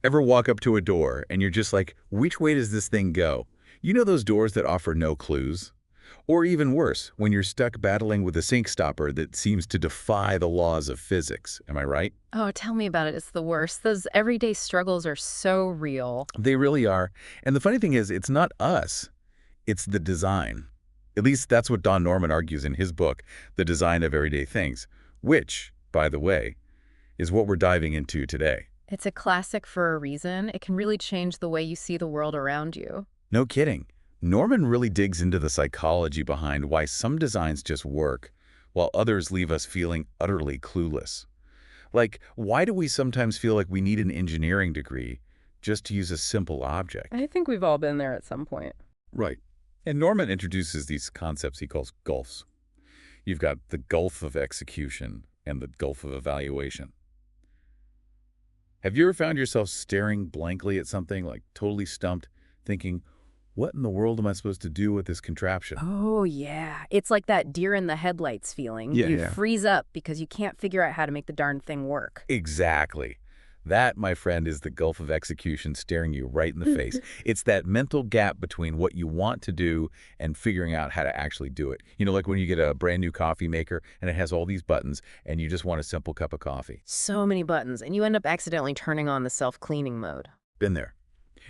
Ever walk up to a door and you're just like, which way does this thing go? You know those doors that offer no clues? Or even worse, when you're stuck battling with a sink stopper that seems to defy the laws of physics. Am I right? Oh, tell me about it. It's the worst. Those everyday struggles are so real. They really are. And the funny thing is, it's not us, it's the design. At least that's what Don Norman argues in his book, The Design of Everyday Things, which, by the way, is what we're diving into today. It's a classic for a reason. It can really change the way you see the world around you. No kidding. Norman really digs into the psychology behind why some designs just work, while others leave us feeling utterly clueless. Like, why do we sometimes feel like we need an engineering degree just to use a simple object? I think we've all been there at some point. Right. And Norman introduces these concepts he calls gulfs. You've got the gulf of execution and the gulf of evaluation. Have you ever found yourself staring blankly at something, like totally stumped, thinking, what in the world am I supposed to do with this contraption? Oh, yeah. It's like that deer in the headlights feeling. Yeah, You yeah. freeze up because you can't figure out how to make the darn thing work. Exactly. That, my friend, is the gulf of execution staring you right in the face. It's that mental gap between what you want to do and figuring out how to actually do it. You know, like when you get a brand new coffee maker and it has all these buttons and you just want a simple cup of coffee. So many buttons, and you end up accidentally turning on the self-cleaning mode. Been there.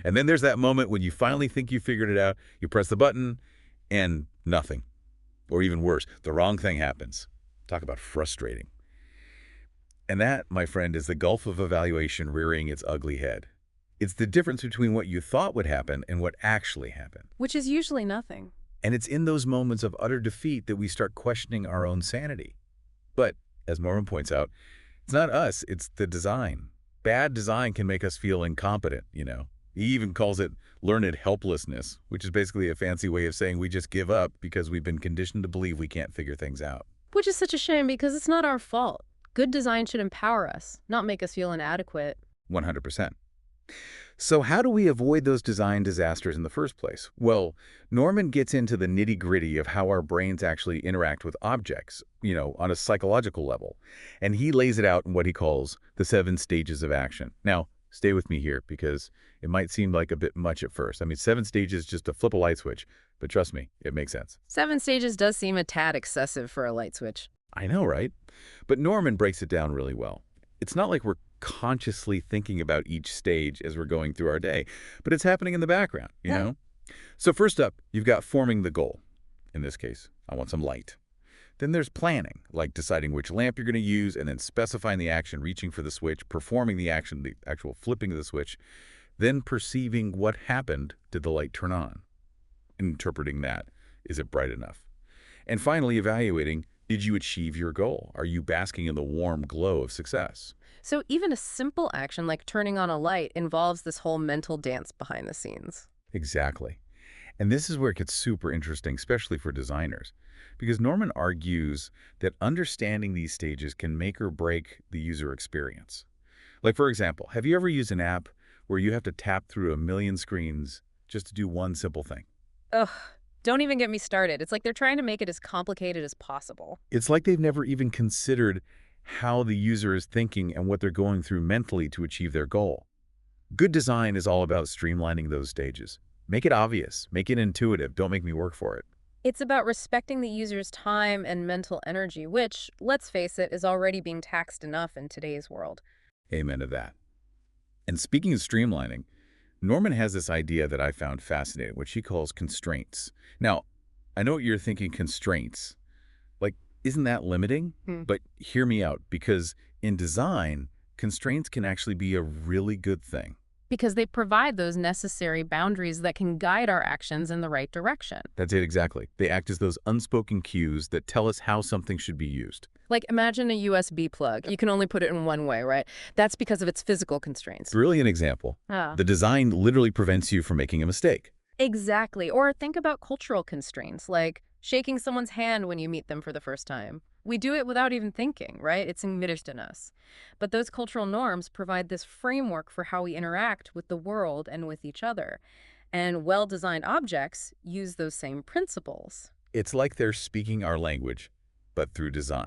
And then there's that moment when you finally think you figured it out, you press the button, and nothing. Or even worse, the wrong thing happens. Talk about frustrating. And that, my friend, is the gulf of evaluation rearing its ugly head. It's the difference between what you thought would happen and what actually happened. Which is usually nothing. And it's in those moments of utter defeat that we start questioning our own sanity. But, as Norman points out, it's not us, it's the design. Bad design can make us feel incompetent, you know. He even calls it learned helplessness, which is basically a fancy way of saying we just give up because we've been conditioned to believe we can't figure things out. Which is such a shame because it's not our fault. Good design should empower us, not make us feel inadequate. 100%. So how do we avoid those design disasters in the first place? Well, Norman gets into the nitty-gritty of how our brains actually interact with objects, you know, on a psychological level. And he lays it out in what he calls the 7 stages of action. Now, stay with me here because it might seem like a bit much at first. I mean, 7 stages just to flip a light switch, but trust me, it makes sense. 7 stages does seem a tad excessive for a light switch. I know, right? But Norman breaks it down really well. It's not like we're consciously thinking about each stage as we're going through our day, but it's happening in the background, you know? So first up, you've got forming the goal. In this case, I want some light. Then there's planning, like deciding which lamp you're going to use and then specifying the action, reaching for the switch, performing the action, the actual flipping of the switch, then perceiving what happened. Did the light turn on? Interpreting that. Is it bright enough? And finally, evaluating, did you achieve your goal? Are you basking in the warm glow of success? So even a simple action like turning on a light involves this whole mental dance behind the scenes. Exactly. And this is where it gets super interesting, especially for designers, because Norman argues that understanding these stages can make or break the user experience. Like, for example, have you ever used an app where you have to tap through a million screens just to do one simple thing? Ugh, don't even get me started. It's like they're trying to make it as complicated as possible. It's like they've never even considered how the user is thinking and what they're going through mentally to achieve their goal. Good design is all about streamlining those stages. Make it obvious, make it intuitive, don't make me work for it. It's about respecting the user's time and mental energy, which, let's face it, is already being taxed enough in today's world. Amen to that. And speaking of streamlining, Norman has this idea that I found fascinating, which he calls constraints. Now, I know what you're thinking, constraints. Like, isn't that limiting? But hear me out, because in design, constraints can actually be a really good thing. Because they provide those necessary boundaries that can guide our actions in the right direction. That's it exactly. They act as those unspoken cues that tell us how something should be used. Like imagine a USB plug. You can only put it in one way, right? That's because of its physical constraints. Brilliant example. Ah. The design literally prevents you from making a mistake. Exactly. Or think about cultural constraints, like shaking someone's hand when you meet them for the first time. We do it without even thinking, right? It's embedded in us. But those cultural norms provide this framework for how we interact with the world and with each other. And well-designed objects use those same principles. It's like they're speaking our language, but through design.